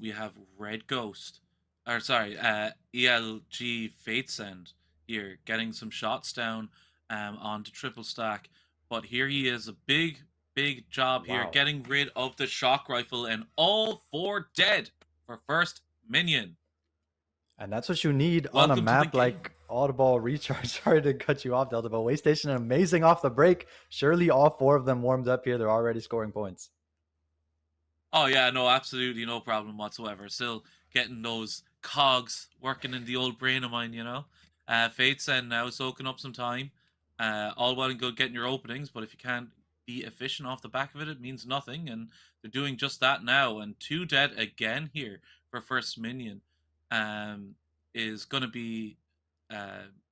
we have Red Ghost, or sorry, ELG Fatesend here getting some shots down onto triple stack. But here he is, a big job here, Wow. getting rid of the shock rifle, and all four dead for First Minion. And that's what you need on a Welcome to the map game. like Audible Recharge. Sorry to cut you off, Delta, but Waystation amazing off the break. Surely all four of them warmed up here. They're already scoring points. Oh yeah, no, absolutely no problem whatsoever. Still getting those cogs working in the old brain of mine, you know. Fate's End now soaking up some time. All well and good getting your openings, but if you can't be efficient off the back of it, it means nothing. And they're doing just that now. And two dead again here for First Minion. Is going to be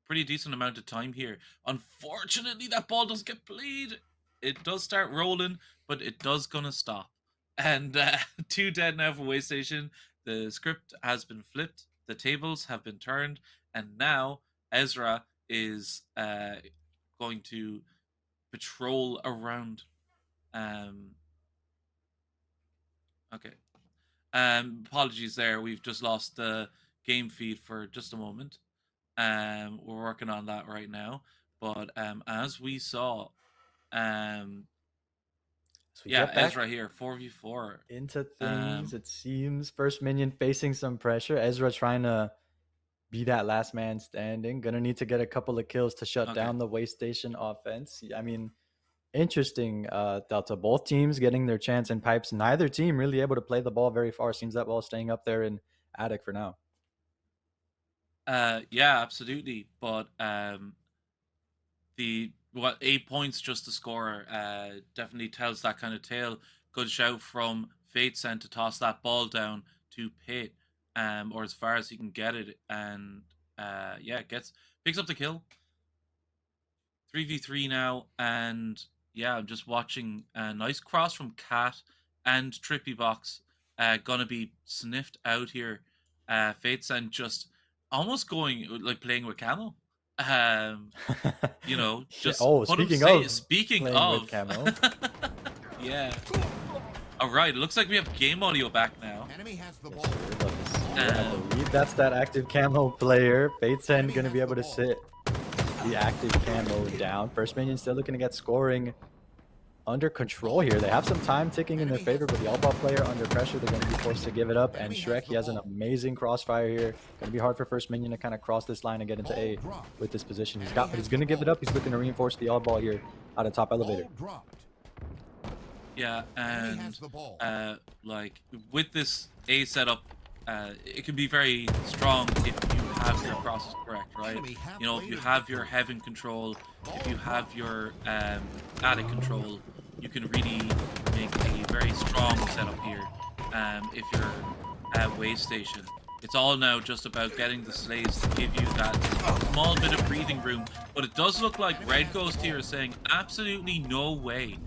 pretty decent amount of time here. Unfortunately, that ball does get played. It does start rolling, but it does gonna stop. And two dead now for Waystation. The script has been flipped. The tables have been turned, and now Ezra is going to patrol around. Okay. Apologies there. We've just lost the game feed for just a moment. We're working on that right now. But as we saw, So we yeah, get back Ezra here, 4v4. into things. It seems First Minion facing some pressure. Ezra trying to be that last man standing. Gonna need to get a couple of kills to shut Okay. down the Waystation offense. I mean, interesting, Delta. Both teams getting their chance in pipes. Neither team really able to play the ball very far. Seems that ball staying up there in attic for now. Yeah, absolutely. But the 8 points just to score definitely tells that kind of tale. Good shout from Fatesend to toss that ball down to Pit, or as far as he can get it, and yeah, picks up the kill. 3v3 now, and yeah, I'm just watching a nice cross from Cat and Trippy Box. Gonna be sniffed out here. Fatesend just almost going like playing with Camo. You know, Yeah, just oh, put him speaking say. of Speaking playing with of, camo, yeah. All right, it looks like we have game audio back now. Enemy has the yes, ball. sir, love to see it. I Um, believe that's that active camo player. Fatesend gonna be able to sit the active camo down. First Minion still looking to get scoring under control here. They have some time ticking in their favor, but the all-ball player under pressure, they're going to be forced to give it up. And Shrek, he has an amazing crossfire here. Going to be hard for First Minion to kind of cross this line and get into A with this position. He's going to give it up. He's looking to reinforce the all-ball here out of top elevator. yeah, and like with this A setup, it can be very strong if you have your crosses correct, right? You know, if you have your heaven control, if you have your attic control, you can really make a very strong setup here. If you're at Waystation, it's all now just about getting the slaves to give you that small bit of breathing room. But it does look like Red Ghost here is saying absolutely no way.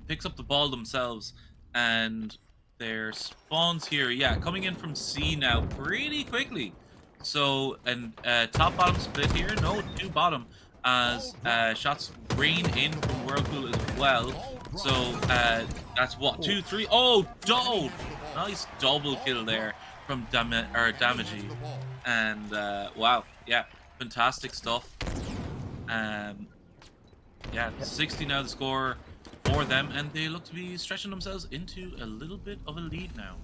Picks up the ball themselves, and their spawns here, yeah, coming in from C now pretty quickly. So, and top bottom split here, no, two bottom, as shots rain in from Whirlpool as well. So that's what, 2, 3. Oh, nice double kill there from Damagey. And wow, yeah, fantastic stuff. Yeah, 60 now the score for them, and they look to be stretching themselves into a little bit of a lead now.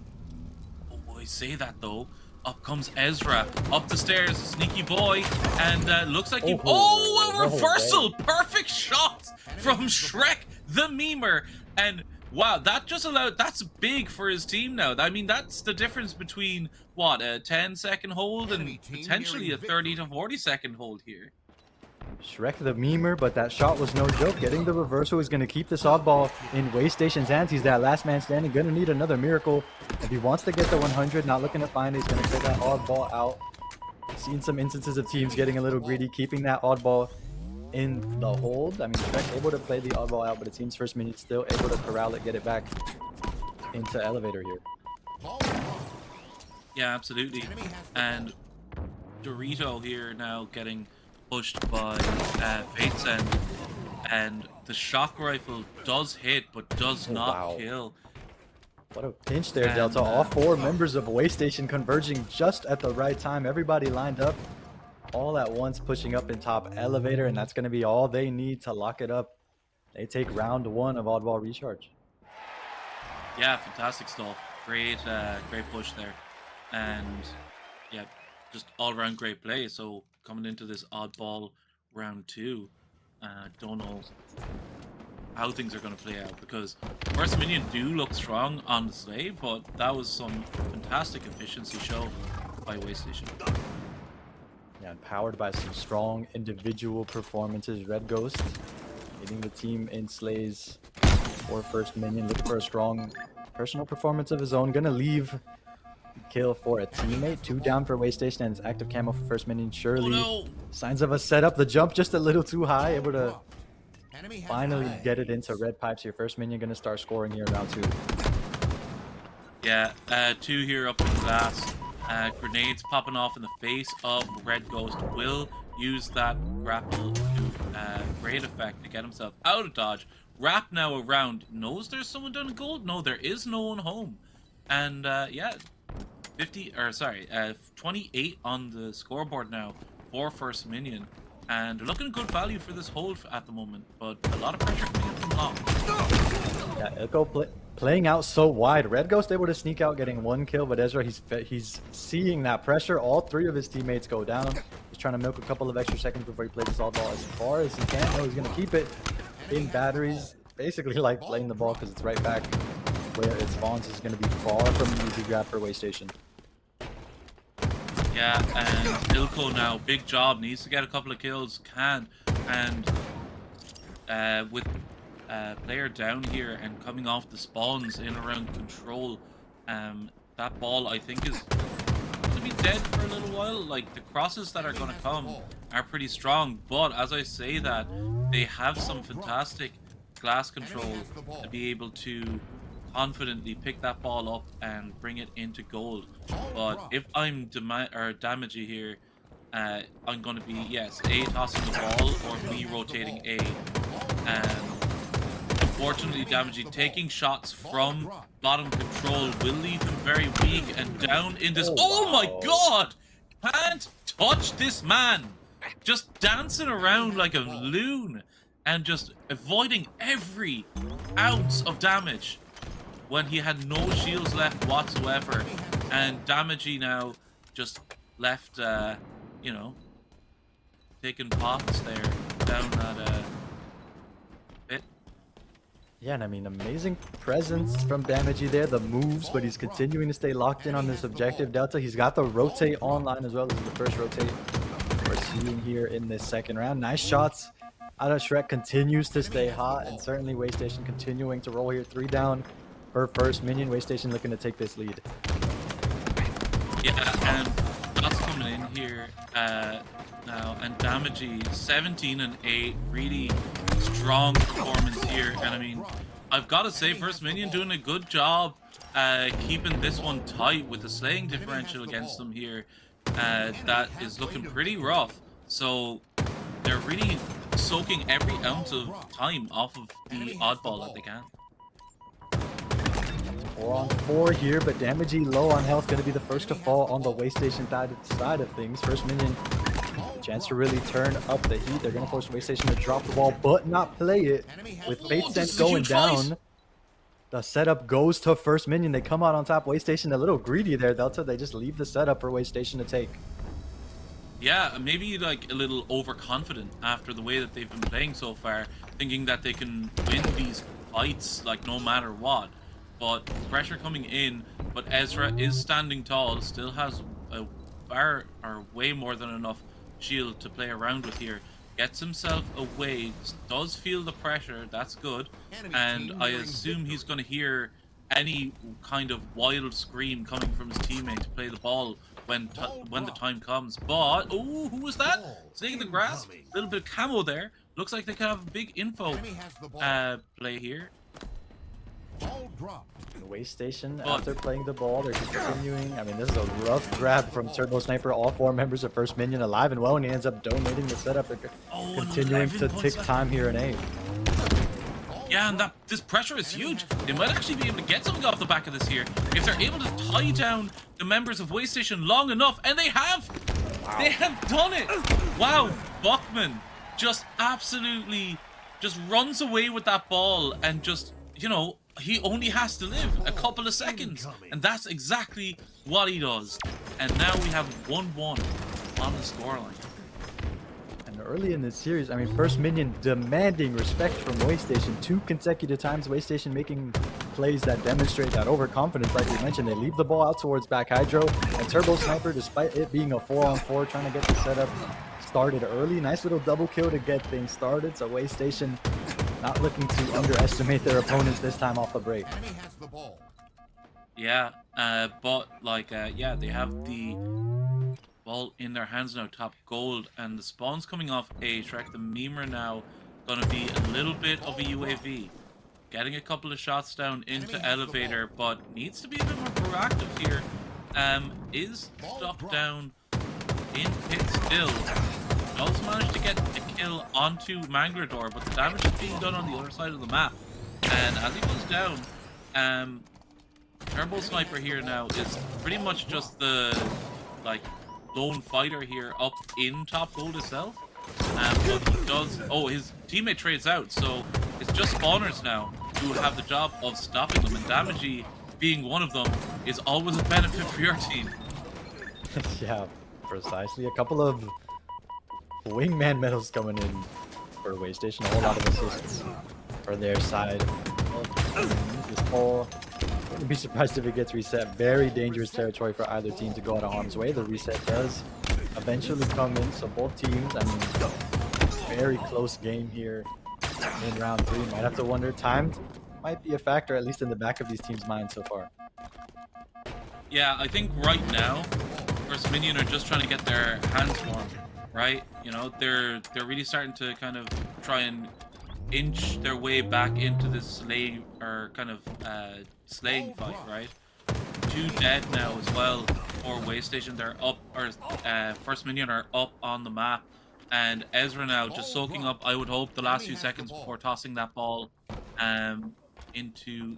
Oh, I say that though. Up comes Ezra up the stairs, sneaky boy, and looks like he. Oh, a reversal! Perfect shot from Shrek the Memer, and wow, that just allowed. That's big for his team now. I mean, that's the difference between what, a 10-second hold and potentially a 30 to 40-second hold here. Shrek the Memer, but that shot was no joke. Getting the reversal is going to keep this oddball in Waystation's hands. He's that last man standing. Going to need another miracle. If he wants to get the 100, not looking to find it, he's going to take that oddball out. Seen some instances of teams getting a little greedy, keeping that oddball in the hold. I mean, Shrek able to play the oddball out, but it seems First Minion still able to corral it, get it back into elevator here. Yeah, absolutely. And Dorito here now getting pushed by Fatesend, and the shock rifle does hit but does not kill. What a pinch there, Delta. All 4 members of Waystation converging just at the right time. Everybody lined up all at once, pushing up in top elevator, and that's going to be all they need to lock it up. They take round 1 of Oddball Recharge. Yeah, fantastic stuff. Great push there. And yeah, just all around great play. So coming into this Oddball round 2, don't know how things are going to play out, because First Minion do look strong on display, but that was some fantastic efficiency show by Waystation. Yeah, and powered by some strong individual performances. Red Ghost leading the team in slays for First Minion, looking for a strong personal performance of his own. Gonna leave kill for a teammate. 2 down for Waystation, and it's active camo for First Minion. Surely signs of a setup. The jump just a little too high, able to finally get it into red pipes here. First Minion gonna start scoring here in round 2. Yeah, 2 here up in the glass. Grenades popping off in the face of Red Ghost. Will use that grapple to great effect to get himself out of dodge. Wrap now around. Knows there's someone down in gold? No, there is no one home. And yeah, 28 on the scoreboard now for First Minion. And they're looking good value for this hold at the moment, but a lot of pressure coming in from long. Yeah, Ilko playing out so wide. Red Ghost able to sneak out, getting 1 kill, but Ezra, he's seeing that pressure. All 3 of his teammates go down. He's trying to milk a couple of extra seconds before he plays this all ball as far as he can. No, he's going to keep it in batteries. Basically like playing the ball because it's right back where it spawns. Is going to be far from an easy grab for Waystation. Yeah, and Ilko now, big job, needs to get a couple of kills, can, and with player down here and coming off the spawns in around control, that ball I think is going to be dead for a little while. Like, the crosses that are going to come are pretty strong, but as I say that, they have some fantastic glass control to be able to confidently pick that ball up and bring it into gold. But if I'm damagey here, I'm going to be, yes, A, tossing the ball, or B, rotating A. And unfortunately, damagey taking shots from bottom control will leave him very weak and down in this. Oh my god! Can't touch this man! Just dancing around like a loon and just avoiding every ounce of damage when he had no shields left whatsoever. And damagey now just left, you know, taking pots there down that pit. Yeah, and I mean, amazing presence from damagey there, the moves, but he's continuing to stay locked in on this objective. Delta, he's got the rotate online as well. This is the first rotate we're seeing here in this second round. Nice shots out of Shrek, continues to stay hot, and certainly Waystation continuing to roll here. 3 down for First Minion. Waystation looking to take this lead. Yeah, and that's coming in here now, and damagey 17 and 8, really strong performance here. And I mean, I've got to say, First Minion doing a good job keeping this one tight with the slaying differential against them here. That is looking pretty rough. So they're really soaking every ounce of time off of the oddball that they can. 4 on 4 here, but damagey low on health, going to be the first to fall on the Waystation side of things. First Minion, chance to really turn up the heat. They're going to force Waystation to drop the ball, but not play it. With Fate Sense going down, the setup goes to First Minion. They come out on top. Waystation a little greedy there, Delta. They just leave the setup for Waystation to take. Yeah, maybe like a little overconfident after the way that they've been playing so far, thinking that they can win these fights like no matter what. But pressure coming in, but Ezra is standing tall, still has a far or way more than enough shield to play around with here. Gets himself away, does feel the pressure, that's good. And I assume he's going to hear any kind of wild scream coming from his teammate to play the ball when the time comes. But, oh, who was that? Staying in the grass, a little bit of camo there. Looks like they could have a big info play here. Waystation, after playing the ball, they're continuing. I mean, this is a rough grab from Turbo Sniper. All 4 members of First Minion alive and well, and he ends up donating the setup. They're continuing to tick time here in A. Yeah, and this pressure is huge. They might actually be able to get something off the back of this here if they're able to tie down the members of Waste Station long enough, and they have. Wow. They have done it. Wow, Buckman just absolutely just runs away with that ball, and just, you know, he only has to live a couple of seconds, and that's exactly what he does. And now we have 1-1 on the scoreline. And early in this series, I mean, First Minion demanding respect from Waste Station 2 consecutive times. Waste Station making plays that demonstrate that overconfidence. Like we mentioned, they leave the ball out towards back Hydro, and Turbo Sniper, despite it being a 4-on-4, trying to get the setup started early. Nice little double kill to get things started. So Waste Station not looking to underestimate their opponents this time off the break. Yeah, but like, yeah, they have the ball in their hands now, top gold, and the spawn's coming off A. Shrek the Memer now gonna be a little bit of a UAV. Getting a couple of shots down into elevator, but needs to be a bit more proactive here. Is stuck down in pit still. Does manage to get a kill onto Mangler Door, but the damage is being done on the other side of the map. And as he goes down, Turbo Sniper here now is pretty much just the, like, lone fighter here up in top gold itself. But he does, oh, his teammate trades out, so it's just spawners now who have the job of stopping them, and Damagey being one of them is always a benefit for your team. Yeah, precisely. A couple of wingman medals coming in for Waste Station. A whole lot of assists for their side. This ball, wouldn't be surprised if it gets reset. Very dangerous territory for either team to go out of harm's way. The reset does eventually come in, so both teams, I mean, very close game here in round 3. Might have to wonder, timed might be a factor, at least in the back of these teams' minds so far. Yeah, I think right now, First Minion are just trying to get their hands warm, right? You know, they're really starting to kind of try and inch their way back into this slaying fight, right? 2 dead now as well for Waste Station. They're up, or First Minion are up on the map, and Ezra now just soaking up, I would hope, the last few seconds before tossing that ball into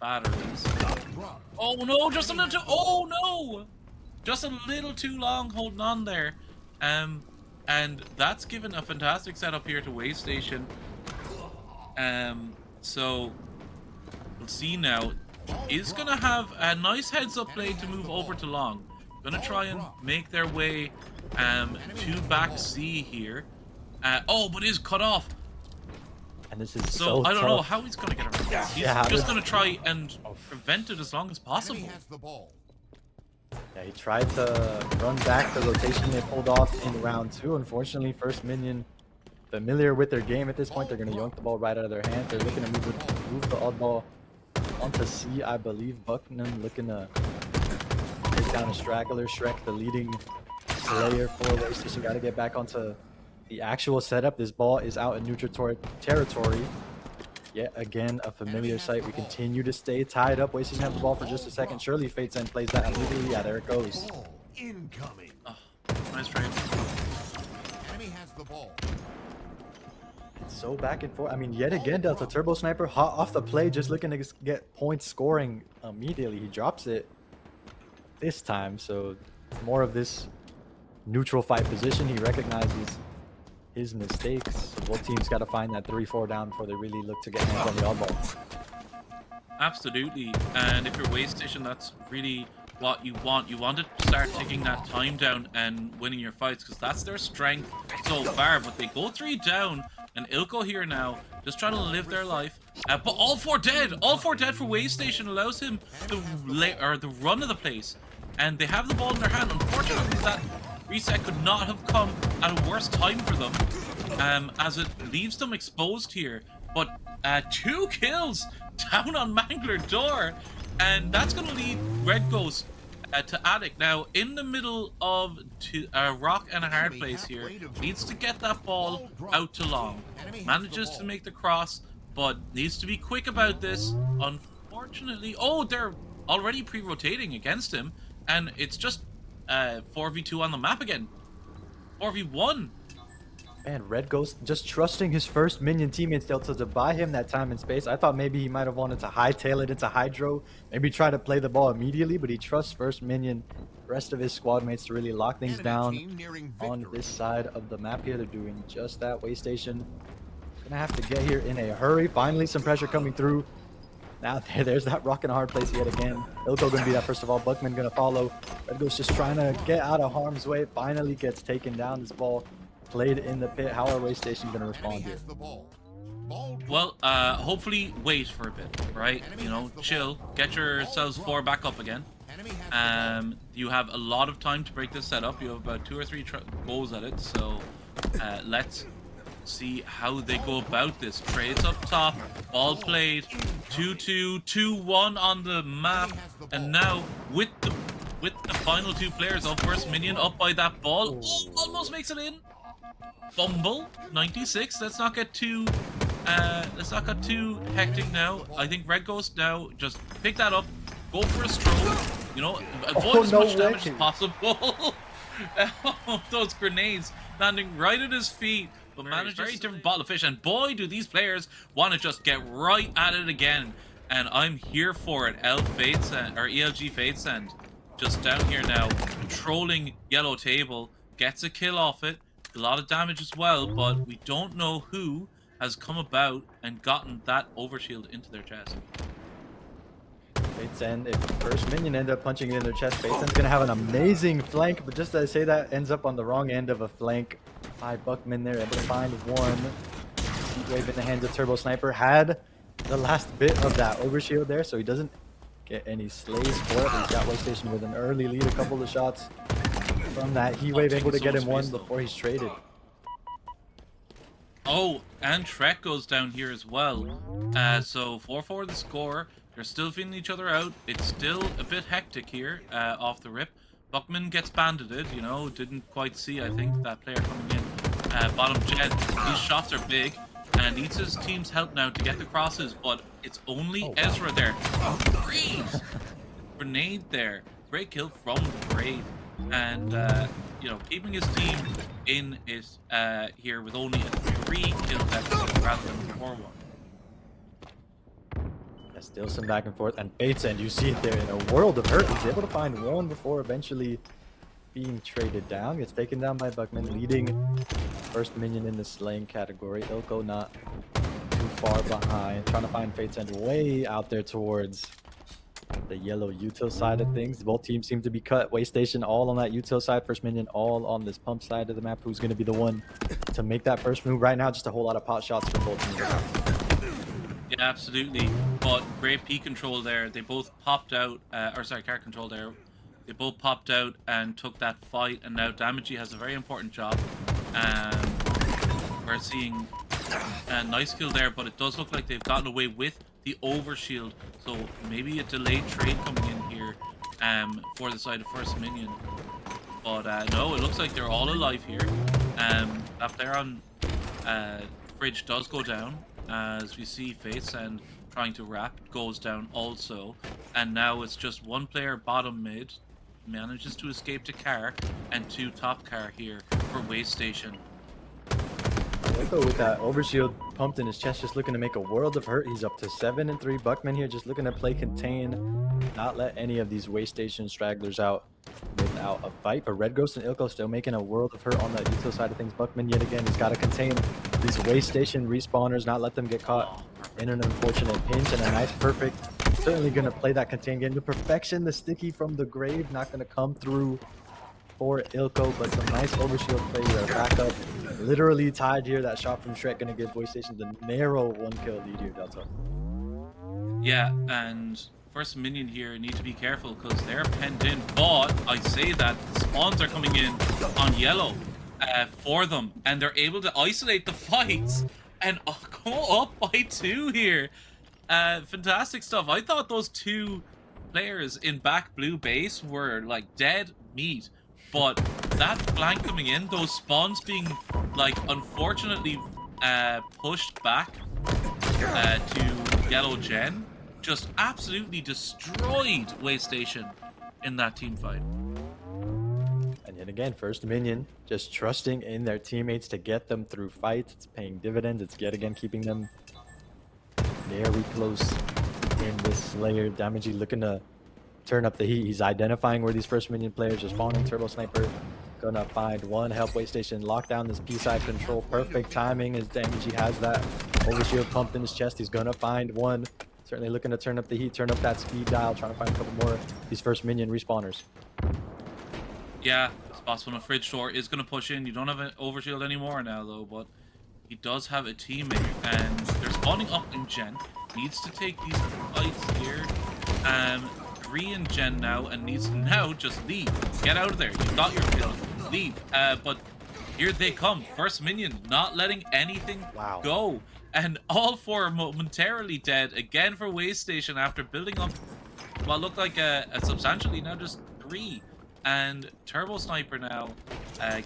batteries. Oh no, just a little too, oh no! Just a little too long holding on there. And that's given a fantastic setup here to Waste Station. So we'll see now. Is gonna have a nice heads-up play to move over to long. Gonna try and make their way to back C here. Oh, but is cut off. And this is so I don't tough. know how he's gonna get around this. He's just gonna try and prevent it as long as possible. Yeah, he tried to run back the rotation they pulled off in round 2. Unfortunately, First Minion, familiar with their game at this point, they're going to yoink the ball right out of their hands. They're looking to move the odd ball onto C, I believe. Buckman looking to take down a straggler. Shrek, the leading slayer for Waste Station, got to get back onto the actual setup. This ball is out in neutral territory. Yet again, a familiar sight. We continue to stay tied up. Waste Station have the ball for just a second. Surely Fate's End plays that immediately. Yeah, there it goes. Incoming. Oh, nice trade. Enemy has the ball. It's so back and forth. I mean, yet again, Delta Turbo Sniper hot off the play, just looking to get points scoring immediately. He drops it this time, so more of this neutral fight position. He recognizes his mistakes. Both teams got to find that 3-4 down before they really look to get hands on the oddball. Absolutely, and if you're Waste Station, that's really what you want. You want to start taking that time down and winning your fights, because that's their strength so far. But they go 3 down, and Ilko here now just trying to live their life. But all 4 dead. All 4 dead for Waste Station allows him the run of the place, and they have the ball in their hand. Unfortunately, that reset could not have come at a worse time for them, as it leaves them exposed here. But 2 kills down on Mangler Door, and that's going to lead Red Ghost to Attic. Now, in the middle of a rock and a hard place here, needs to get that ball out to long. Manages to make the cross, but needs to be quick about this. Unfortunately, oh, they're already pre-rotating against him, and it's just 4v2 on the map again. 4v1. Man, Red Ghost just trusting his first minion teammates Delta to buy him that time and space. I thought maybe he might have wanted to hightail it into Hydro, maybe try to play the ball immediately, but he trusts first minion, rest of his squad mates to really lock things down on this side of the map here. They're doing just that. Way Station gonna have to get here in a hurry. Finally, some pressure coming through. Now there's that rock in a hard place yet again. Ilko gonna be that first of all. Buckman gonna follow. Red Ghost just trying to get out of harm's way. Finally gets taken down. This ball played in the pit. How are Way Station gonna respond here? Well, hopefully wait for a bit, right? You know, chill, get yourselves 4 back up again. You have a lot of time to break this setup. You have about 2 or 3 goals at it, so let's see how they go about this. Trades up top, ball played, 2-2, 2-1 on the map, and now with the final 2 players of First Minion up by that ball, almost makes it in. Fumble 96. Let's not get too hectic now. I think Red Ghost now just pick that up, go for a stroll, you know, avoid as much damage as possible. Those grenades landing right at his feet, but manages very different bottle of fish, and boy do these players want to just get right at it again, and I'm here for it. ELG Fates and just down here now controlling yellow table, gets a kill off it. A lot of damage as well, but we don't know who has come about and gotten that overshield into their chest. Fates End, if First Minion end up punching it in their chest, Fates End's gonna have an amazing flank, but just as I say that, ends up on the wrong end of a flank by Buckman there, able to find one. Heat Wave in the hands of Turbo Sniper, had the last bit of that overshield there, so he doesn't get any slays for it. He's got Way Station with an early lead, a couple of shots from that Heat Wave, able to get him one before he's traded. Oh, and Trek goes down here as well. So 4-4 the score. They're still feeling each other out. It's still a bit hectic here off the rip. Buckman gets bandited, you know, didn't quite see, I think, that player coming in. Bottom jet, these shots are big, and needs his team's help now to get the crosses, but it's only Ezra there. Great! Grenade there. Great kill from the Brave. And, you know, keeping his team in it here with only a 3-kill deficit rather than a 4-1. Yeah, still some back and forth, and Fates End, you see it there in a world of hurt. He's able to find one before eventually being traded down. Gets taken down by Buckman, leading First Minion in the slaying category. Ilko not too far behind, trying to find Fates End way out there towards the yellow util side of things. Both teams seem to be cut. Way Station all on that util side, First Minion all on this pump side of the map. Who's going to be the one to make that first move right now? Just a whole lot of pot shots from both teams. Yeah, absolutely. But great P control there. They both popped out, car control there. They both popped out and took that fight, and now Damagey has a very important job. We're seeing a nice kill there, but it does look like they've gotten away with the overshield, so maybe a delayed trade coming in here for the side of First Minion. But no, it looks like they're all alive here. That player on Bridge does go down, as we see Fates and trying to wrap goes down also. And now it's just one player bottom mid, manages to escape to car, and 2 top car here for Way Station. Ilko with that overshield pumped in his chest, just looking to make a world of hurt. He's up to 7-3. Buckman here just looking to play contain, not let any of these Way Station stragglers out without a fight. But Red Ghost and Ilko still making a world of hurt on the util side of things. Buckman yet again, he's got to contain these Way Station respawners, not let them get caught in an unfortunate pinch, and a nice perfect. Certainly going to play that contain game to perfection. The sticky from the grave not going to come through for Ilko, but some nice overshield play here. Back up, literally tied here. That shot from Shrek going to give Way Station the narrow 1-kill lead here, Delta. Yeah, and First Minion here need to be careful because they're penned in, but I say that spawns are coming in on yellow for them, and they're able to isolate the fights and go up by 2 here. Fantastic stuff. I thought those 2 players in back blue base were like dead meat, but that flank coming in, those spawns being like unfortunately pushed back to yellow gen, just absolutely destroyed Way Station in that team fight. And And again, First Minion just trusting in their teammates to get them through fights. It's paying dividends. It's yet again keeping them very close in this Slayer. Damagey looking to turn up the heat. He's identifying where these First Minion players are spawning. Turbo Sniper gonna find one, help Waystation lock down this P-side control. Perfect timing as Damagey has that overshield pumped in his chest. He's gonna find one. Certainly looking to turn up the heat, turn up that speed dial, trying to find a couple more of these First Minion respawners. Yeah, this boss one of Fridge Door is going to push in. You don't have an overshield anymore now, though, but he does have a teammate, and they're spawning up in Gen. Needs to take these fights here. 3 in Gen now, and needs to now just leave. Get out of there. You got your kill. Leave. But here they come. First Minion not letting anything go. And all 4 momentarily dead again for Waystation after building up what looked like a substantially now just 3. And Turbo Sniper now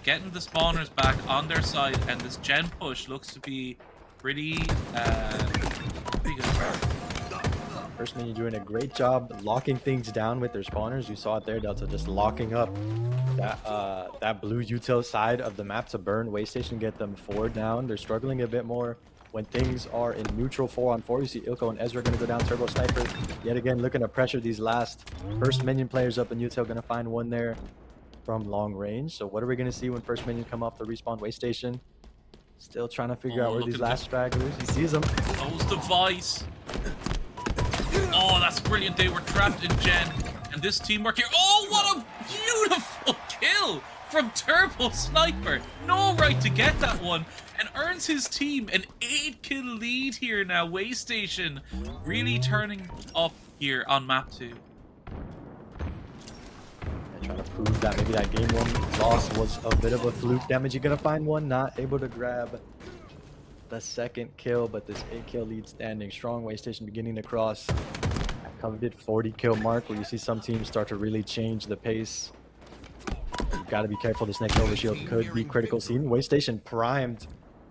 getting the spawners back on their side, and this Gen push looks to be pretty good. First Minion doing a great job locking things down with their spawners. You saw it there, Delta, just locking up that blue util side of the map to burn Waystation, get them 4 down. They're struggling a bit more when things are in neutral 4-on-4. You see Ilko and Ezra going to go down. Turbo Sniper yet again looking to pressure these last First Minion players up, and util going to find one there from long range. So what are we going to see when First Minion come off the respawn? Waystation still trying to figure out where these last stragglers. He sees them. Those device. Oh, that's brilliant. They were trapped in Gen, and this teamwork here. Oh, what a beautiful kill from Turbo Sniper. No right to get that one, and earns his team an 8-kill lead here now. Waystation really turning up here on map 2. Trying to prove that maybe that game 1 loss was a bit of a fluke. Damagey gonna find one, not able to grab the 2nd kill, but this 8-kill lead standing strong. Waystation beginning to cross that coveted 40-kill mark, where you see some teams start to really change the pace. You've got to be careful. This next overshield could be critical. See, Waystation primed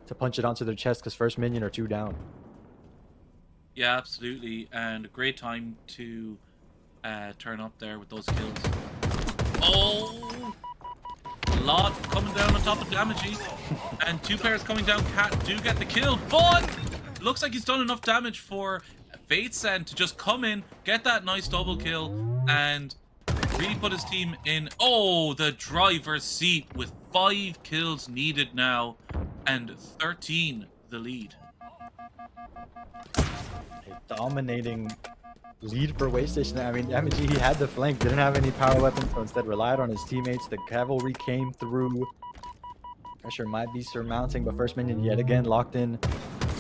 to punch it onto their chest because First Minion are 2 down. Yeah, absolutely, and a great time to turn up there with those kills. Oh, a lot coming down on top of Damagey, and 2 players coming down. Cat do get the kill, but looks like he's done enough damage for Fatesend to just come in, get that nice double kill, and really put his team in. Oh, the driver's seat with 5 kills needed now, and 13 the lead. A dominating lead for Waystation. I mean, Damagey, he had the flank, didn't have any power weapons, so instead relied on his teammates. The cavalry came through. Pressure might be surmounting, but First Minion yet again locked in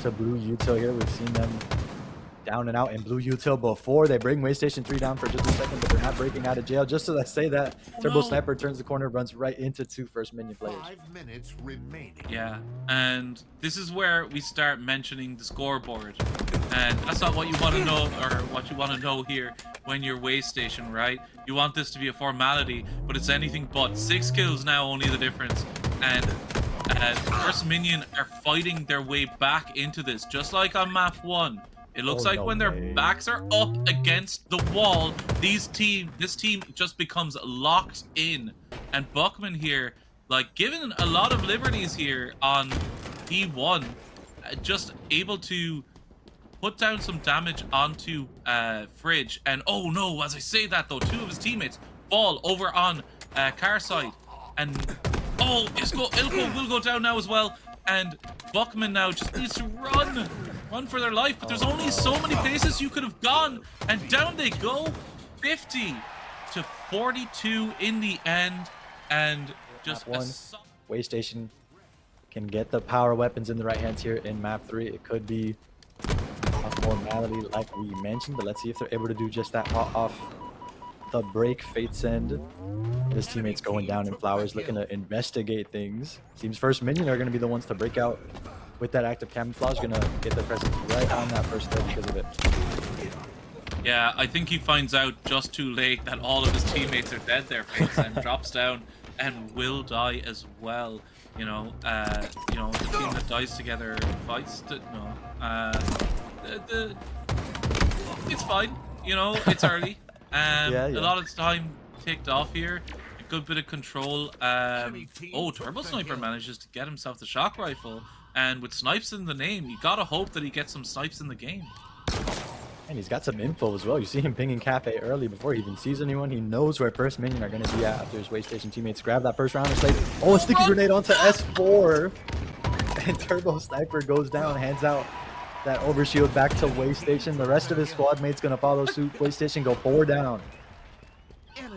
to blue util here. We've seen them down and out in blue util before. They bring Waystation 3 down for just a second, but they're not breaking out of jail. Just so I say that, Turbo Sniper turns the corner, runs right into 2 First Minion players. 5 minutes remaining. Yeah, and this is where we start mentioning the scoreboard, and that's not what you want to know, or what you want to know here when you're Waystation, right? You want this to be a formality, but it's anything but. 6 kills now, only the difference, and First Minion are fighting their way back into this, just like on map 1. It looks like when their backs are up against the wall, this team just becomes locked in. And Buckman here, like, given a lot of liberties here on P1, just able to put down some damage onto Fridge. And oh no, as I say that though, 2 of his teammates fall over on Carside. And oh, Ilko will go down now as well. And Buckman now just needs to run for their life, but there's only so many places you could have gone, and down they go. 50 to 42 in the end, and just one. Waystation can get the power weapons in the right hands here in map 3. It could be a formality like we mentioned, but let's see if they're able to do just that off the break. Fatesend, his teammates going down in flowers, looking to investigate things. Seems First Minion are going to be the ones to break out with that active camouflage, going to get their presence right on that first kill because of it. Yeah, I think he finds out just too late that all of his teammates are dead there, and drops down and will die as well. You know, the team that dies together fights. It's fine. You know, it's early. A lot of time ticked off here. good bit of control. Oh, Turbo Sniper manages to get himself the shock rifle, and with snipes in the name, you gotta hope that he gets some snipes in the game. And he's got some info as well. You see him pinging Cafe early before he even sees anyone. He knows where First Minion are going to be at after his Waystation teammates grab that first round and say, oh, a sticky grenade onto S4. And Turbo Sniper goes down, hands out that overshield back to Waystation. The rest of his squad mates going to follow suit. Waystation go 4 down.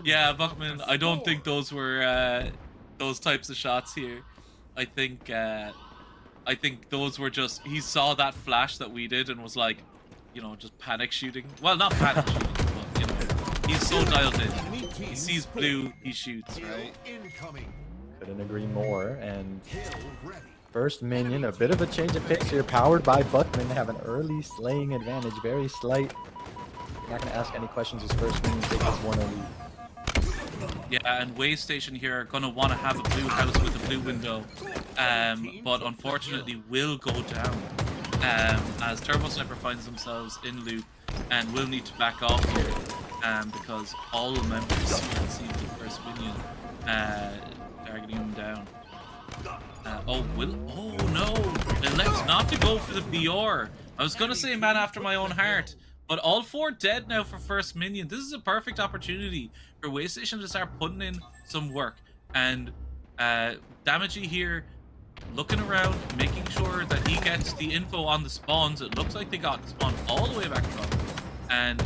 Yeah, Buckman, I don't think those were those types of shots here. I think those were just, he saw that flash that we did and was like, you know, just panic shooting. Well, not panic shooting, but, you know, he's so dialed in. He sees blue, he shoots, right? Couldn't agree more. And First Minion, a bit of a change of pace here, powered by Buckman. They have an early slaying advantage, very slight. I'm not going to ask any questions as First Minion takes this 1-0 lead. Yeah, and Waystation here are going to want to have a blue house with a blue window, but unfortunately will go down. As Turbo Sniper finds themselves in loop and will need to back off here because all members can see the First Minion targeting him down. Oh no! Elect not to go for the BR. I was gonna say man after my own heart, but all 4 dead now for First Minion. This is a perfect opportunity for Waystation to start putting in some work. And Damagey here, looking around, making sure that he gets the info on the spawns. It looks like they got the spawn all the way back up. And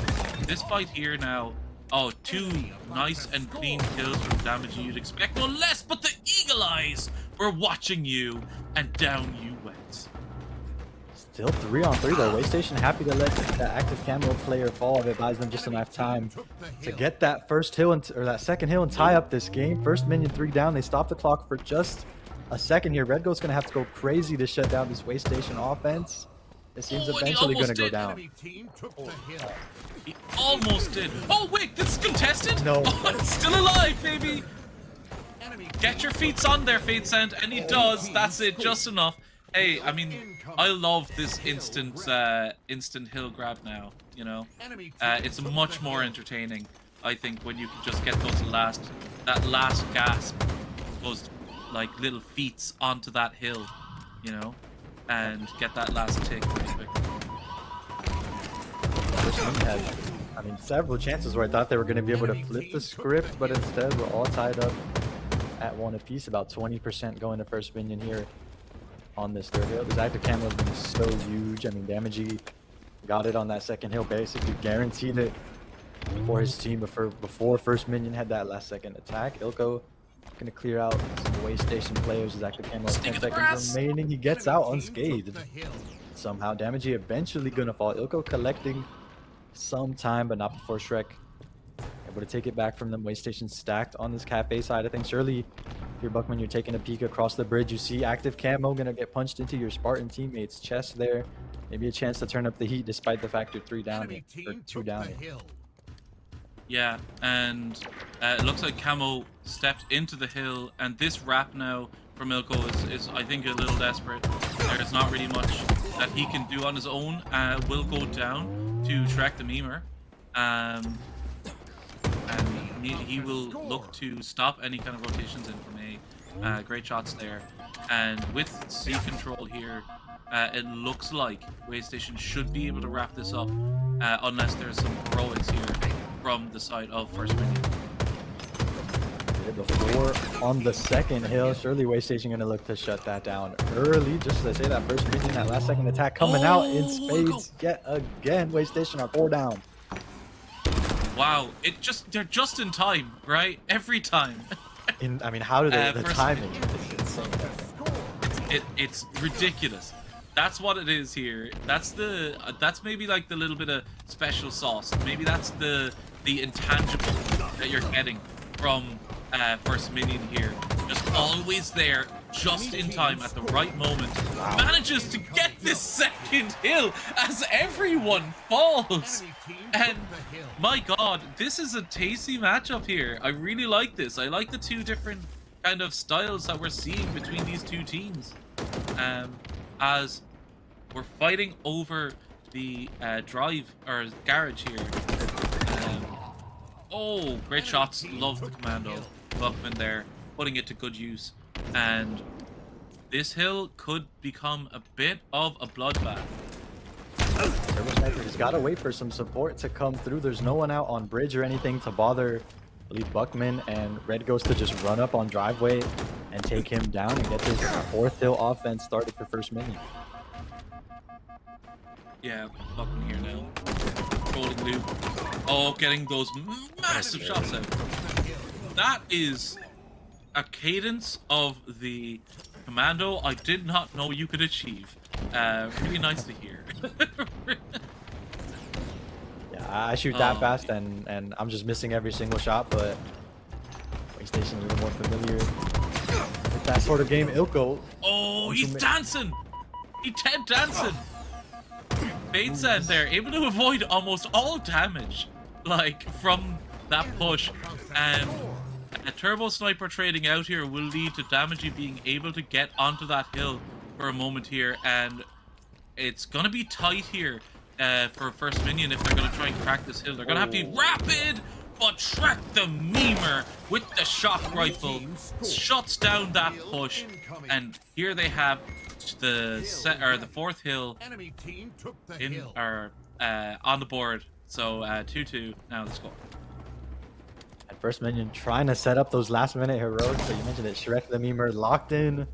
this fight here now, oh, 2 nice and clean kills from Damagey. You'd expect no less, but the eagle eyes were watching you, and down you went. Still 3-on-3 though. Waystation happy to let that active camo player fall. It buys them just enough time to get that first hill or that second hill and tie up this game. First Minion 3 down. They stop the clock for just a second here. Red Goat's gonna have to go crazy to shut down this Waystation offense. It seems eventually gonna go down. He almost did. Oh wait, this is contested? No. Oh, it's still alive, baby. Get your feet on there, Fate Send, and he does. That's it, just enough. Hey, I mean, I love this instant hill grab now. You know, it's much more entertaining, I think, when you can just get that last gasp, those like little feats onto that hill, you know, and get that last tick pretty quick. Had, I mean, several chances where I thought they were going to be able to flip the script, but instead we're all tied up at 1 apiece. About 20% going to First Minion here on this third hill. This active camo has been so huge. I mean, Damagey got it on that second hill, basically guaranteed it for his team before First Minion had that last second attack. Ilko gonna clear out some Waystation players. His active camo has 10 seconds remaining. He gets out unscathed. Somehow Damagey eventually gonna fall. Ilko collecting some time, but not before Shrek able to take it back from them. Waystation stacked on this cafe side. I think surely here, Buckman, you're taking a peek across the bridge. You see active camo gonna get punched into your Spartan teammate's chest there. Maybe a chance to turn up the heat despite the fact you're 3 down here, or 2 down here. Yeah, and it looks like Camo stepped into the hill, and this wrap now from Ilko is I think, a little desperate. There's not really much that he can do on his own. Will go down to Shrek the Memer. And he will look to stop any kind of rotations in from A. Great shots there. And with C control here, it looks like Waystation should be able to wrap this up, unless there's some heroics here from the side of First Minion. Before on the second hill, surely Waystation gonna look to shut that down early. Just as I say, that First Minion, that last second attack coming out in spades yet again. Waystation are 4 down. Wow, they're just in time, right? Every time. I mean, how do they the timing? It's ridiculous. That's what it is here. That's maybe like the little bit of special sauce. Maybe that's the intangible that you're getting from First Minion here. Just always there, just in time at the right moment. Wow. Manages to get this second hill as everyone falls. And my god, this is a tasty matchup here. I really like this. I like the 2 different kind of styles that we're seeing between these 2 teams. As we're fighting over the drive or garage here. Oh, great shots. Love the commando. Buckman there, putting it to good use. And this hill could become a bit of a bloodbath. Turbo Sniper has got to wait for some support to come through. There's no one out on bridge or anything to bother Buckman, and Red Ghost to just run up on driveway and take him down and get this fourth hill offense started for First Minion. Yeah, Buckman here now. Rolling loop. Oh, getting those massive shots out. That is a cadence of the commando I did not know you could achieve. Really nice to hear. Yeah, I shoot that fast, and I'm just missing every single shot, but Waystation a little more familiar with that sort of game. Ilko. Oh, he's dancing! He's Ted dancing! Bates said there, able to avoid almost all damage, like, from that push. And a Turbo Sniper trading out here will lead to Damagey being able to get onto that hill for a moment here, and it's gonna be tight here for First Minion if they're gonna try and crack this hill. They're gonna have to be rapid, but Shrek the Memer with the shock rifle shuts down that push, and here they have the fourth hill on the board. So 2-2 now the score. And First Minion trying to set up those last minute heroics. So you mentioned it, Shrek the Memer locked in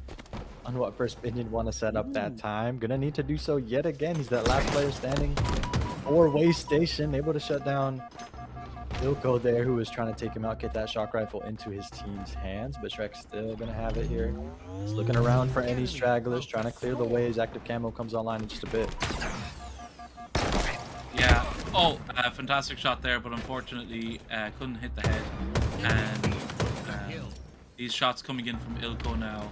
on what First Minion want to set up that time. Gonna need to do so yet again. He's that last player standing for Waystation, able to shut down Ilko there, who was trying to take him out, get that shock rifle into his team's hands, but Shrek's still gonna have it here. He's looking around for any stragglers, trying to clear the way. His active camo comes online in just a bit. Yeah. Oh, fantastic shot there, but unfortunately couldn't hit the head. And these shots coming in from Ilko now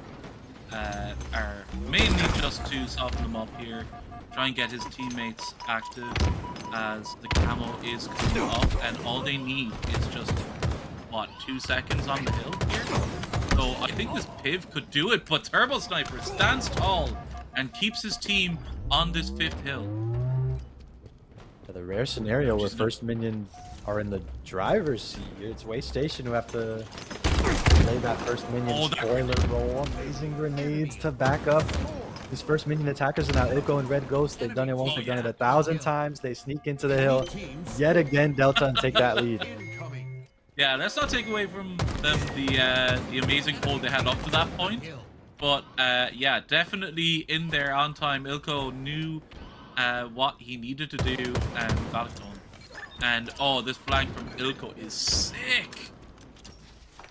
are mainly just to soften them up here, try and get his teammates active as the camo is coming up, and all they need is just, what, 2 seconds on the hill here? So I think this Piv could do it, but Turbo Sniper stands tall and keeps his team on this fifth hill. The rare scenario where First Minion are in the driver's seat here. It's Waystation who have to play that First Minion spoiler roll. Amazing grenades to back up these First Minion attackers, and now Ilko and Red Ghost. They've done it once, they've done it 1,000 times. They sneak into the hill yet again, Delta, and take that lead. Yeah, let's not take away from them the amazing hold they had up to that point. But yeah, definitely in there on time. Ilko knew what he needed to do and got it done. And oh, this flank from Ilko is sick.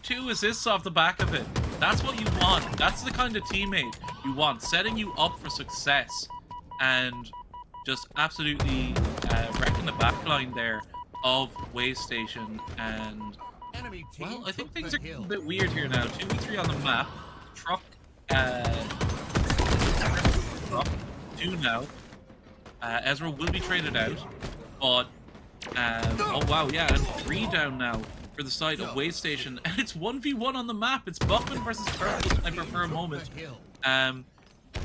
2 assists off the back of it. That's what you want. That's the kind of teammate you want, setting you up for success, and just absolutely wrecking the backline there of Waystation. And well, I think things are a bit weird here now. 2v3 on the map. Truck 2 now. Ezra will be traded out, but oh wow, yeah, and 3 down now for the side of Waystation, and it's 1v1 on the map. It's Buckman versus Turbo Sniper for a moment.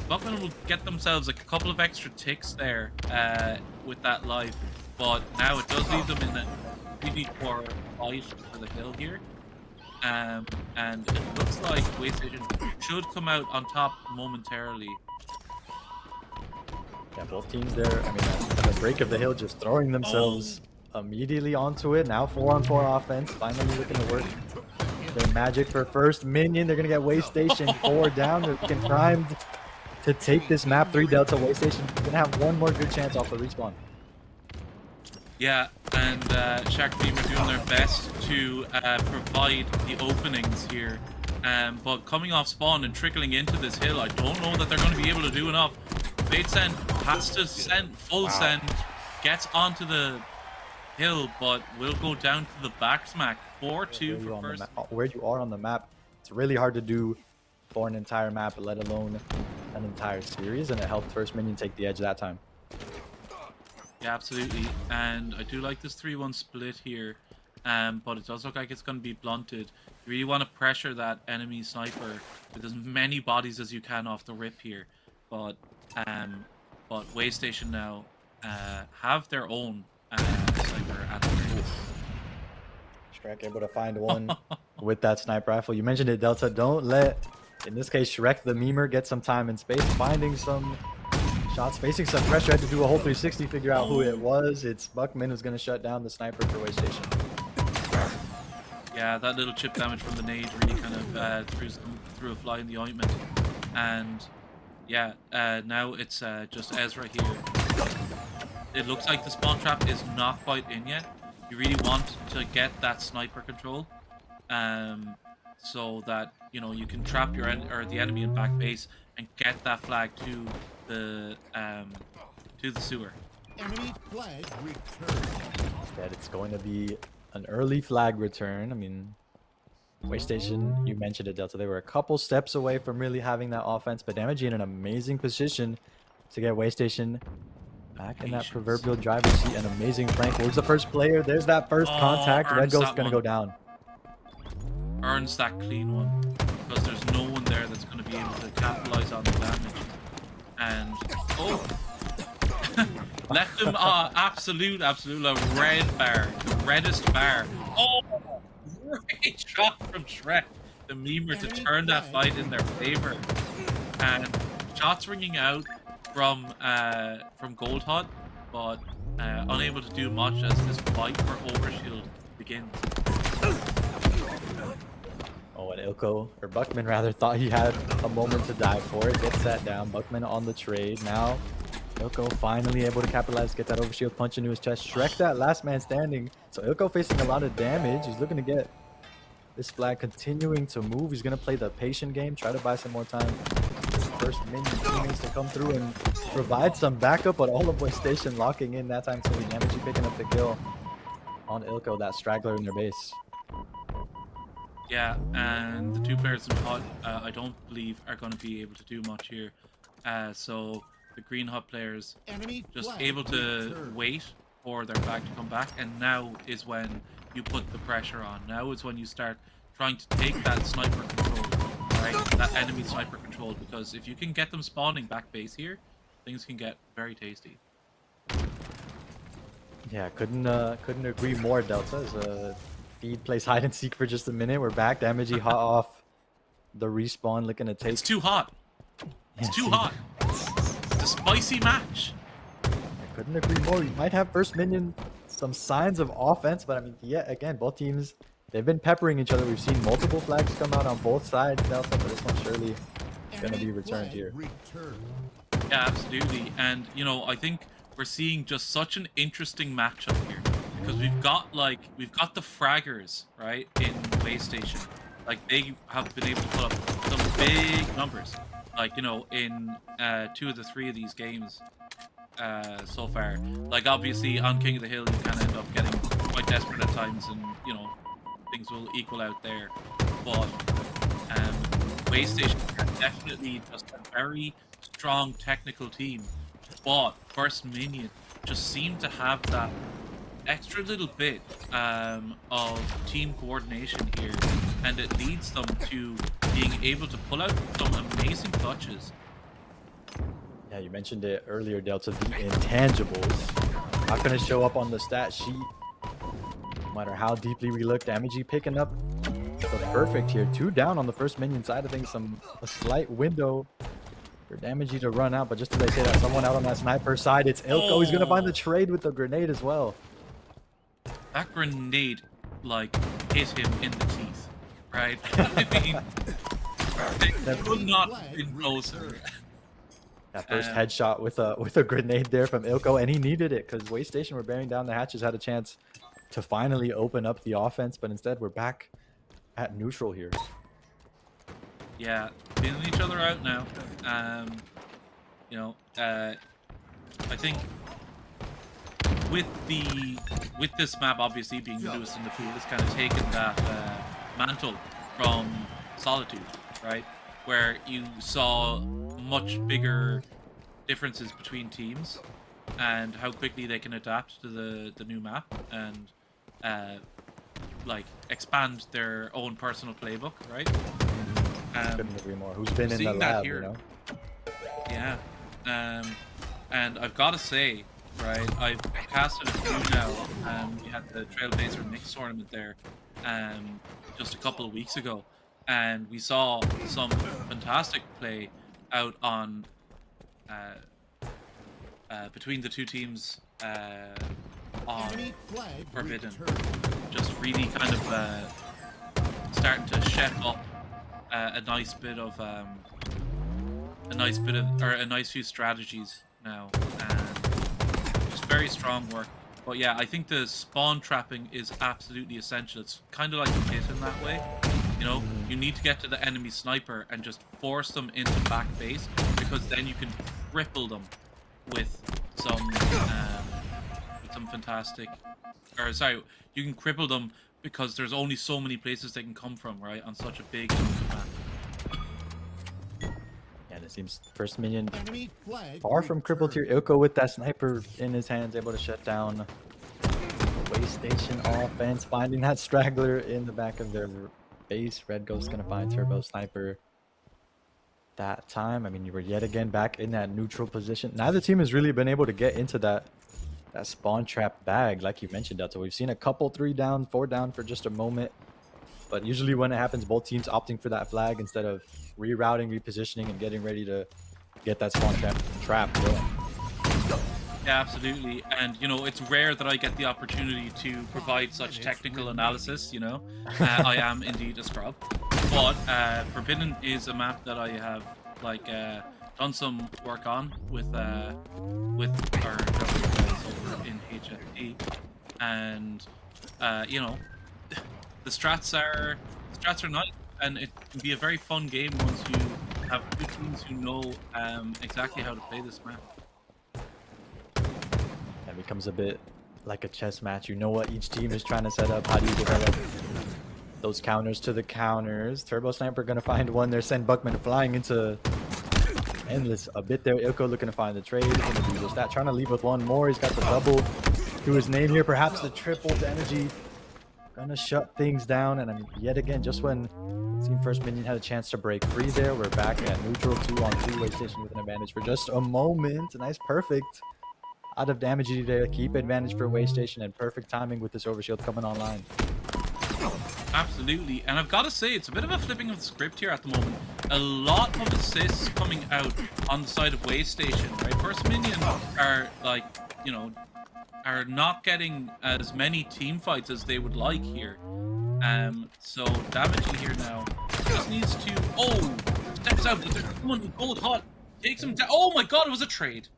Buckman will get themselves a couple of extra ticks there with that life, but now it does leave them in a 3v4 fight for the hill here. And it looks like Waystation should come out on top momentarily. Yeah, both teams there, I mean, at the break of the hill, just throwing themselves immediately onto it. Now 4-on-4 offense, finally looking to work their magic for First Minion. They're going to get Waystation 4 down. They're looking primed to take this map. 3 Delta. Waystation going to have one more good chance off the respawn. Yeah, and Shark Team are doing their best to provide the openings here. But coming off spawn and trickling into this hill, I don't know that they're going to be able to do enough. Bait Send has to send, full send, gets onto the hill, but will go down to the back smack. 4-2 for First. Where you are on the map, it's really hard to do for an entire map, let alone an entire series, and it helped First Minion take the edge that time. Yeah, absolutely. And I do like this 3-1 split here, but it does look like it's going to be blunted. You really want to pressure that enemy sniper with as many bodies as you can off the rip here. But Waystation now have their own sniper at the ready. Shrek able to find one with that sniper rifle. You mentioned it, Delta. Don't let, in this case, Shrek the memer get some time and space, finding some shots, facing some pressure. Had to do a whole 360, figure out who it was. It's Buckman who's going to shut down the sniper for Waystation. Yeah, that little chip damage from the nade really kind of threw a fly in the ointment. And yeah, now it's just Ezra here. It looks like the spawn trap is not quite in yet. You really want to get that sniper control, so that you can trap your the enemy in back base and get that flag to the sewer. Enemy flag returned. Instead, it's going to be an early flag return. I mean, Waystation, you mentioned it, Delta. They were a couple steps away from really having that offense, but Damage in an amazing position to get Waystation back in that proverbial driver's seat. An amazing flank. Where's the first player? There's that first contact. Red Ghost's going to go down. Earns that clean one, because there's no one there that's going to be able to capitalize on the damage. And left him absolute red bar, the reddest bar. Oh, great shot from Shrek, the memer, to turn that fight in their favor. And shots ringing out from Gold Hot, but unable to do much as this fight for Overshield begins. Oh, and Ilko, or Buckman rather, thought he had a moment to die for it. Gets that down. Buckman on the trade. Now, Ilko finally able to capitalize, get that overshield punch into his chest. Shrek that last man standing. So Ilko facing a lot of damage. He's looking to get this flag continuing to move. He's going to play the patient game, try to buy some more time. First Minion teammates to come through and provide some backup, but all of Waystation locking in that time. So Damage picking up the kill on Ilko, that straggler in their base. Yeah, and the two players in Hot, I don't believe are going to be able to do much here. So the Green Hot players just able to wait for their flag to come back, and now is when you put the pressure on. Now is when you start trying to take that sniper control, right? That enemy sniper control, because if you can get them spawning back base here, things can get very tasty. Yeah, couldn't agree more, Delta. As Feed plays hide and seek for just a minute. We're back. Damage hot off the respawn, looking to take. It's too hot. It's too hot. It's a spicy match. I couldn't agree more. You might have First Minion some signs of offense, but I mean, yeah, again, both teams, they've been peppering each other. We've seen multiple flags come out on both sides, Delta, but this one surely going to be returned here. Yeah, absolutely. And, I think we're seeing just such an interesting matchup here. Because we've got the fraggers, right, in Waystation. Like, they have been able to put up some big numbers. Like, in 2 of the 3 of these games so far. Like, obviously, on King of the Hill, you kind of end up getting quite desperate at times, and, things will equal out there. But Waystation are definitely just a very strong technical team. But First Minion just seem to have that extra little bit of team coordination here, and it leads them to being able to pull out some amazing clutches. Yeah, you mentioned it earlier, Delta, the intangibles. Not going to show up on the stat sheet. No matter how deeply we look, Damage picking up the perfect here. 2 down on the First Minion side of things. A slight window for Damage to run out, but just as I say that, someone out on that sniper side, it's Ilko. He's going to find the trade with the grenade as well. That grenade, hit him in the teeth, right? I mean, they could not have been closer. That first headshot with a grenade there from Ilko, and he needed it because Waystation were bearing down the hatches, had a chance to finally open up the offense, but instead we're back at neutral here. Yeah, feeling each other out now. I think with this map obviously being the newest in the pool, it's kind of taken that mantle from Solitude, right? Where you saw much bigger differences between teams and how quickly they can adapt to the new map and expand their own personal playbook, right? Couldn't agree more. Who's been in the lab, here. Yeah. And I've got to say, right, I've casted a few now. We had the Trailblazer mix tournament there, just a couple of weeks ago, and we saw some fantastic play out on between the two teams on Enemy flag Forbidden. returned. Just really kind of starting to chef up a nice few strategies now, and just very strong work. But yeah, I think the spawn trapping is absolutely essential. It's kind of like a hit in that way. You know, you need to get to the enemy sniper and just force them into back base, because then you can cripple them with some fantastic, or sorry, you can cripple them because there's only so many places they can come from, right, on such a big map. Yeah, it seems First Minion Enemy flag far from crippled here. returned. Ilko with that sniper in his hands, able to shut down the way station offense, finding that straggler in the back of their base. Red Ghost gonna find Turbo Sniper that time. I mean, you were yet again back in that neutral position. Neither team has really been able to get into that spawn trap bag, like you mentioned, Delta. We've seen a couple 3 down, 4 down for just a moment, but usually when it happens, both teams opting for that flag instead of rerouting, repositioning, and getting ready to get that spawn trap going. Yeah, absolutely. And you know, it's rare that I get the opportunity to provide such technical analysis, you know. I am indeed a scrub, but Forbidden is a map that I have like done some work on with our guys over in HFT, and you know, the strats are nice, and it can be a very fun game once you have two teams who know exactly how to play this map. It becomes a bit like a chess match. You know what each team is trying to set up. How do you develop those counters to the counters? Turbo Sniper gonna find one there. Send Buckman flying into endless a bit there. Ilko looking to find the trade. He's gonna do just that. Trying to leave with one more. He's got the double to his name here. Perhaps the triple to energy. Gonna shut things down. And I mean, yet again, just when Team First Minion had a chance to break free there, we're back at neutral 2-on-2 way station with an advantage for just a moment. A nice perfect out of damage there. Keep advantage for way station, and perfect timing with this overshield coming online. Absolutely, and I've got to say, it's a bit of a flipping of the script here at the moment. A lot of assists coming out on the side of way station, right? First Minion are like, you know, are not getting as many team fights as they would like here. So damaging here now just needs to, steps out, but there's someone who's gold hot, takes him down. Oh my god, it was a trade.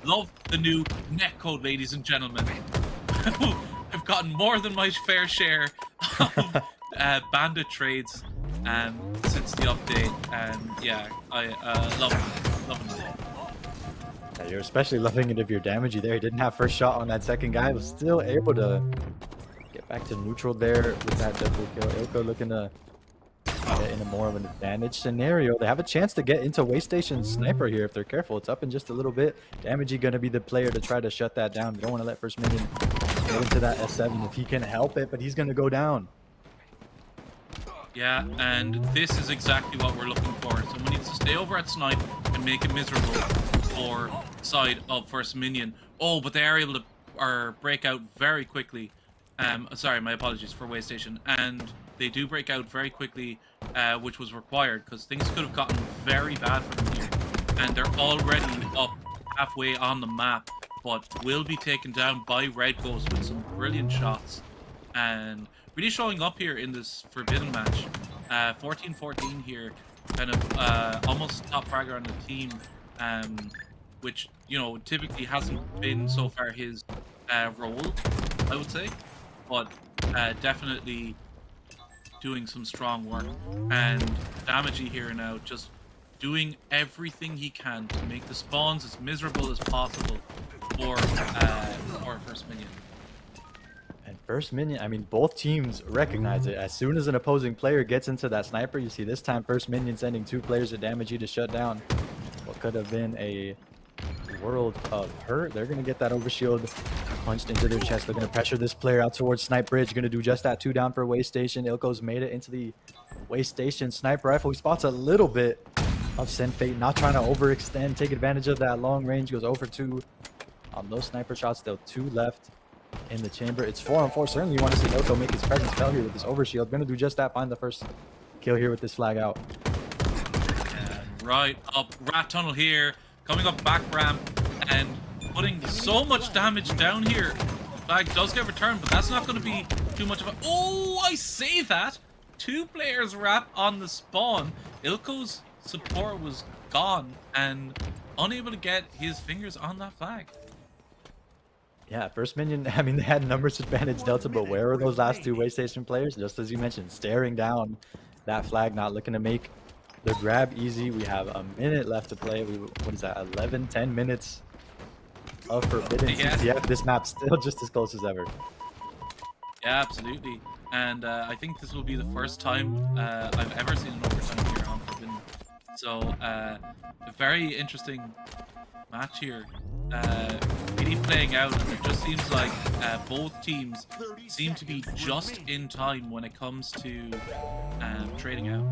Love the new netcode, ladies and gentlemen. I've gotten more than my fair share of bandit trades since the update, and yeah, I love it. Yeah, you're especially loving it if you're damaging there. He didn't have first shot on that second guy, was still able to get back to neutral there with that double kill. Ilko looking to get in a more of an advantage scenario. They have a chance to get into way station sniper here if they're careful. It's up in just a little bit. Damagey gonna be the player to try to shut that down. They don't want to let First Minion get into that S7 if he can help it, but he's gonna go down. Yeah, and this is exactly what we're looking for. Someone needs to stay over at snipe and make it miserable for the side of First Minion. Oh, but they are able to break out very quickly. Sorry, my apologies for way station. And they do break out very quickly, which was required, because things could have gotten very bad for them here. And they're already up halfway on the map, but will be taken down by Red Ghost with some brilliant shots. And really showing up here in this Forbidden match. 14-14 here, kind of almost top fragger on the team, which, you know, typically hasn't been so far his role, I would say. But definitely doing some strong work. And Damagey here now just doing everything he can to make the spawns as miserable as possible for First Minion. And First Minion, I mean, both teams recognize it. As soon as an opposing player gets into that sniper, you see this time First Minion sending 2 players to Damagey to shut down what could have been a world of hurt. They're going to get that overshield punched into their chest. They're going to pressure this player out towards Snipe Bridge. Going to do just that. 2 down for way station. Ilko's made it into the way station sniper rifle. He spots a little bit of Send Fate, not trying to overextend, take advantage of that long range. Goes over 2 on those sniper shots. Still 2 left. in the chamber. It's 4-on-4. Certainly you want to see Ilko make his presence felt here with this overshield. Gonna do just that. Find the first kill here with this flag out. Right up rat tunnel here, coming up back ramp and putting so much damage down here. The flag does get returned, but that's not going to be too much of a... Oh, I say that! 2 players wrap on the spawn. Ilko's support was gone and unable to get his fingers on that flag. Yeah, First Minion, I mean, they had numbers advantage Delta, but where were those last 2 Waystation players? Just as you mentioned, staring down that flag, not looking to make the grab easy. We have a minute left to play. What is that, 10 minutes of Forbidden CTF. This map's still just as close as ever. Yeah, absolutely. And I think this will be the first time I've ever seen an overtime here on Forbidden. So, a very interesting match here. Really playing out, and it just seems like both teams seem to be just in time when it comes to trading out.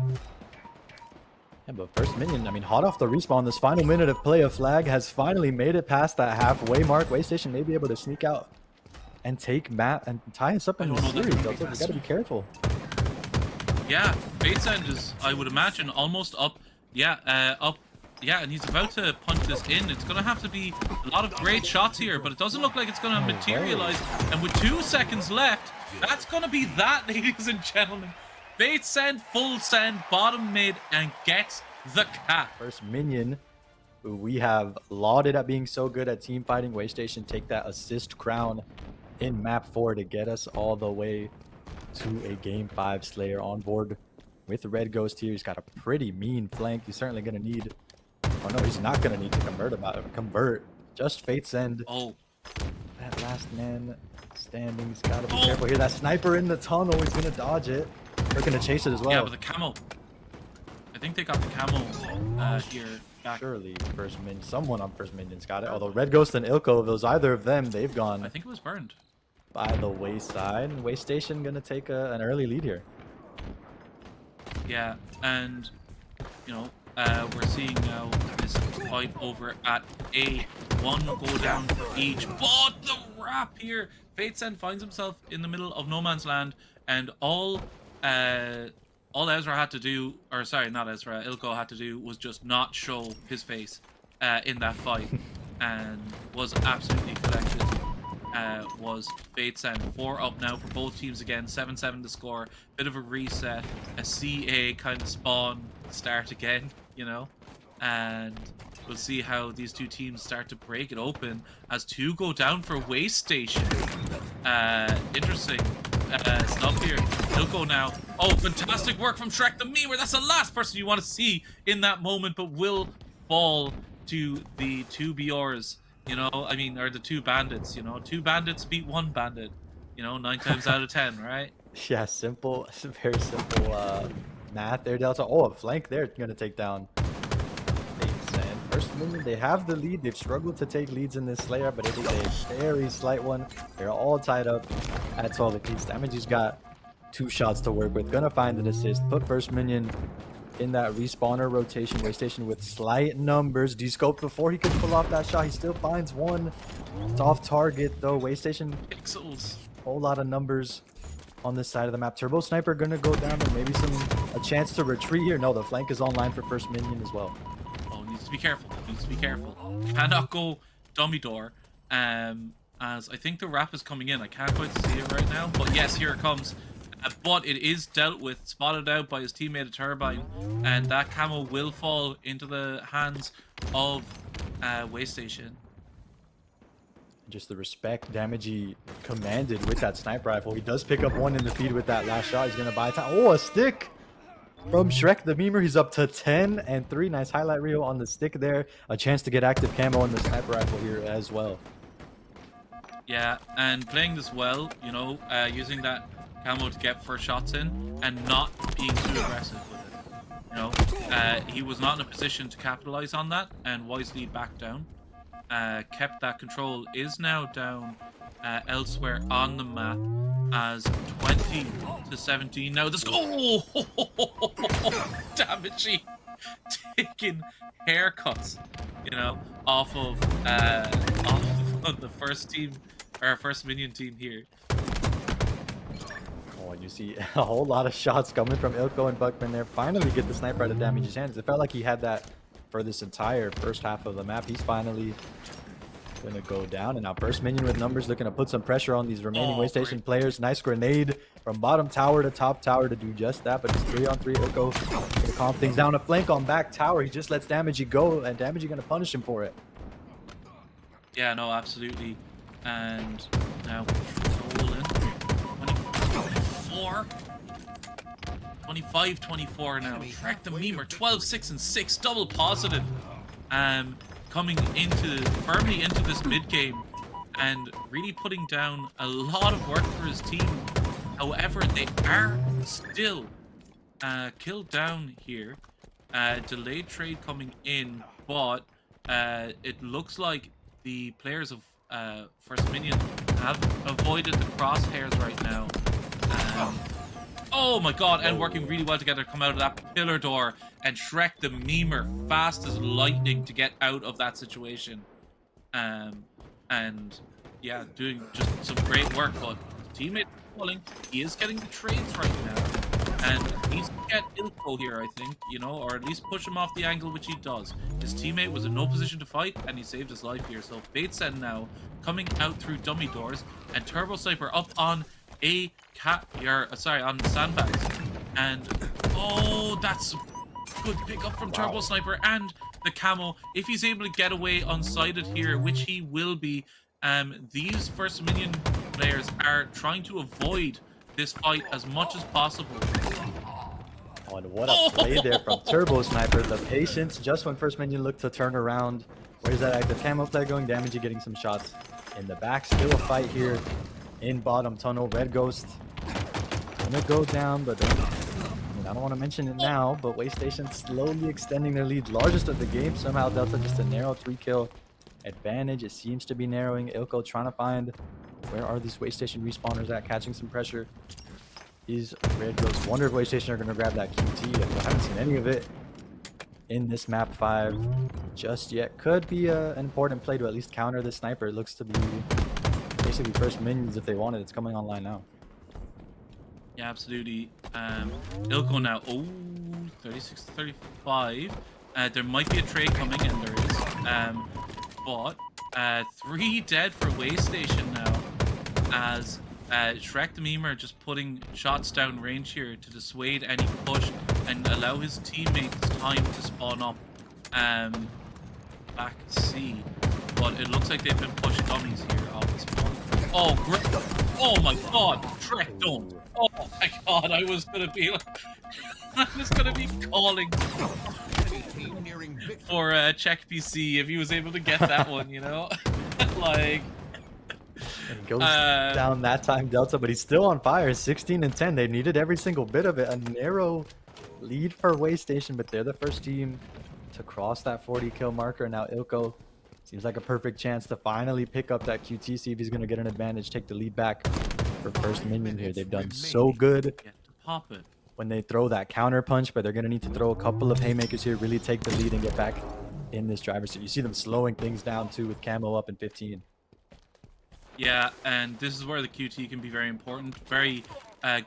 Yeah, but First Minion, I mean, hot off the respawn, this final minute of play, a flag has finally made it past that halfway mark. Waystation may be able to sneak out and take map and tie us up in the series. We gotta be careful. Yeah, Batesend is, I would imagine, almost up. Yeah, up. Yeah, and he's about to punch this in. It's going to have to be a lot of great shots here, but it doesn't look like it's going to materialize. And with 2 seconds left, that's going to be that, ladies and gentlemen. Bait send, full send, bottom mid, and gets the cap. First Minion, who we have lauded at being so good at team fighting. Waystation take that assist crown in map 4 to get us all the way to a game 5 Slayer on board with the Red Ghost here. He's got a pretty mean flank. He's certainly going to need... Oh no, he's not going to need to convert. Just Fate Send. Oh. That last man standing. He's got to be careful here. That sniper in the tunnel. He's going to dodge it. They're going to chase it as well. Yeah, but the camo. I think they got the camo here back. Surely someone on First Minion's got it. Although Red Ghost and Ilko, if it was either of them, they've gone. I think it was burned. By the wayside. Waystation going to take an early lead here. Yeah, and, you know, we're seeing now this fight over at A. 1 go down for each. But the wrap here. Fatesend finds himself in the middle of no man's land, and all Ezra had to do, or sorry, not Ezra, Ilko had to do was just not show his face in that fight, and was absolutely collected. Was Fatesend 4 up now for both teams again, 7-7 to score, bit of a reset, a CA kind of spawn, start again, you know, and we'll see how these 2 teams start to break it open as 2 go down for Waystation. Interesting stuff here. Ilko now. Oh, fantastic work from Shrek the Memer. That's the last person you want to see in that moment, but will fall to the 2 BRs. You know, I mean, or the 2 bandits, you know. 2 bandits beat 1 bandit, you know, 9 times out of 10, right? Yeah, simple, very simple math there, Delta. Oh, a flank there, going to take down Fatesend. First Minion, they have the lead. They've struggled to take leads in this Slayer, but it is a very slight one. They're all tied up at 12 apiece. Damage's got 2 shots to work with. Gonna find an assist. Put First Minion in that respawner rotation. Waystation with slight numbers. D-scope before he could pull off that shot. He still finds one. It's off target though. Waystation, Pixels. Whole lot of numbers on this side of the map. Turbo Sniper gonna go down, and maybe a chance to retreat here. No, the flank is online for First Minion as well. Oh, needs to be careful. Needs to be careful. Cannot go dummy door. As I think the wrap is coming in. I can't quite see it right now, but yes, here it comes. But it is dealt with, spotted out by his teammate Turbine, and that camo will fall into the hands of Waystation. Just the respect damage he commanded with that sniper rifle. He does pick up 1 in the feed with that last shot. He's going to buy time. Oh, a stick from Shrek the Memer. He's up to 10 and 3. Nice highlight reel on the stick there. A chance to get active camo on the sniper rifle here as well. Yeah, and playing this well, you know, using that camo to get first shots in and not being too aggressive with it. You know, he was not in a position to capitalize on that and wisely backed down. Kept that control, is now down elsewhere on the map as 20-17. Now this damaging, taking haircuts, you know, off of the first team our First Minion team here. Oh, and you see a whole lot of shots coming from Ilko and Buckman there. Finally get the sniper out of damage his hands. It felt like he had that for this entire first half of the map. He's finally gonna go down, and now First Minion with numbers looking to put some pressure on these remaining Waystation players. Nice grenade from bottom tower to top tower to do just that, but it's 3-on-3. Ilko gonna calm things down. A flank on back tower. He just lets Damagey go, and Damagey gonna punish him for it. Yeah, no, absolutely. And now controlling 24, 25-24 now. Track the Memer, 12-6 and 6, double positive. Coming firmly into this mid game and really putting down a lot of work for his team. However, they are still killed down here. Delayed trade coming in, but it looks like the players of First Minion have avoided the crosshairs right now. Oh my god, and working really well together, come out of that pillar door and Shrek the Memer fast as lightning to get out of that situation. And yeah, doing just some great work, but teammate falling, he is getting the trades right now. And he's gonna get Ilko here, I think, you know, or at least push him off the angle, which he does. His teammate was in no position to fight, and he saved his life here. So Baitsen now coming out through dummy doors, and Turbo Sniper up on on sandbags. And oh, that's a good pickup from Turbo Sniper and the camo. If he's able to get away unsighted here, which he will be, these First Minion players are trying to avoid this fight as much as possible. Oh, and what a play there from Turbo Sniper. The patience just when First Minion looked to turn around. Where's that active camo play going? Damagey getting some shots in the back. Still a fight here in bottom tunnel. Red Ghost gonna go down, but I don't want to mention it now, but Waystation slowly extending their lead. Largest of the game. Somehow Delta just a narrow 3-kill advantage. It seems to be narrowing. Ilko trying to find where are these Waystation respawners at, catching some pressure. These Red Ghosts wonder if Waystation are going to grab that QT. I haven't seen any of it in this map 5 just yet. Could be an important play to at least counter the sniper. It looks to be basically First Minions if they want it. It's coming online now. Yeah, absolutely. Ilko now, 36-35. There might be a trade coming, and there is. But 3 dead for Waystation now, as Shrek the Memer just putting shots down range here to dissuade any push and allow his teammates time to spawn up back C. But it looks like they've been pushing dummies here off the spawn. Oh, great. Oh my god, Shrek, don't. Oh my god, I was gonna be calling for check PC if he was able to get that one, you know? Like, and goes down that time Delta, but he's still on fire. 16 and 10. They needed every single bit of it. A narrow lead for Waystation, but they're the first team to cross that 40 kill marker. Now Ilko seems like a perfect chance to finally pick up that QT, see if he's going to get an advantage, take the lead back for First Minion here. They've done so good pop it when they throw that counter punch, but they're going to need to throw a couple of haymakers here, really take the lead and get back in this driver's seat. You see them slowing things down too with camo up in 15. Yeah, and this is where the QT can be very important. Very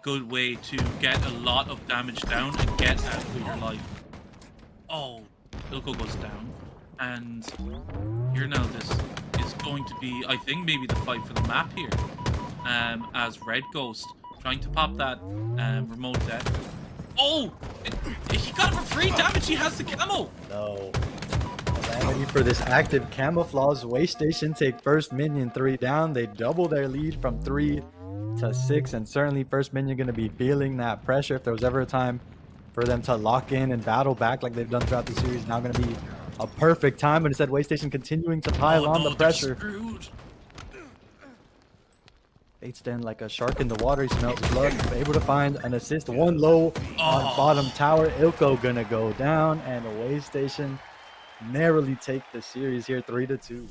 good way to get a lot of damage down and get out of your life. Oh, Ilko goes down. And here now this is going to be, I think, maybe the fight for the map here. As Red Ghost trying to pop that remote deck. Oh! He got it for free damage! He has the camo! No. Calamity for this active camouflage. Waystation take First Minion 3 down. They double their lead from 3 to 6, and certainly First Minion going to be feeling that pressure. If there was ever a time for them to lock in and battle back like they've done throughout the series, now going to be a perfect time. But instead, Waystation continuing to pile on the pressure. Baits then like a shark in the water. He smells blood. Able to find an assist. One low on bottom tower. Ilko gonna go down, and Waystation narrowly take the series here 3-2.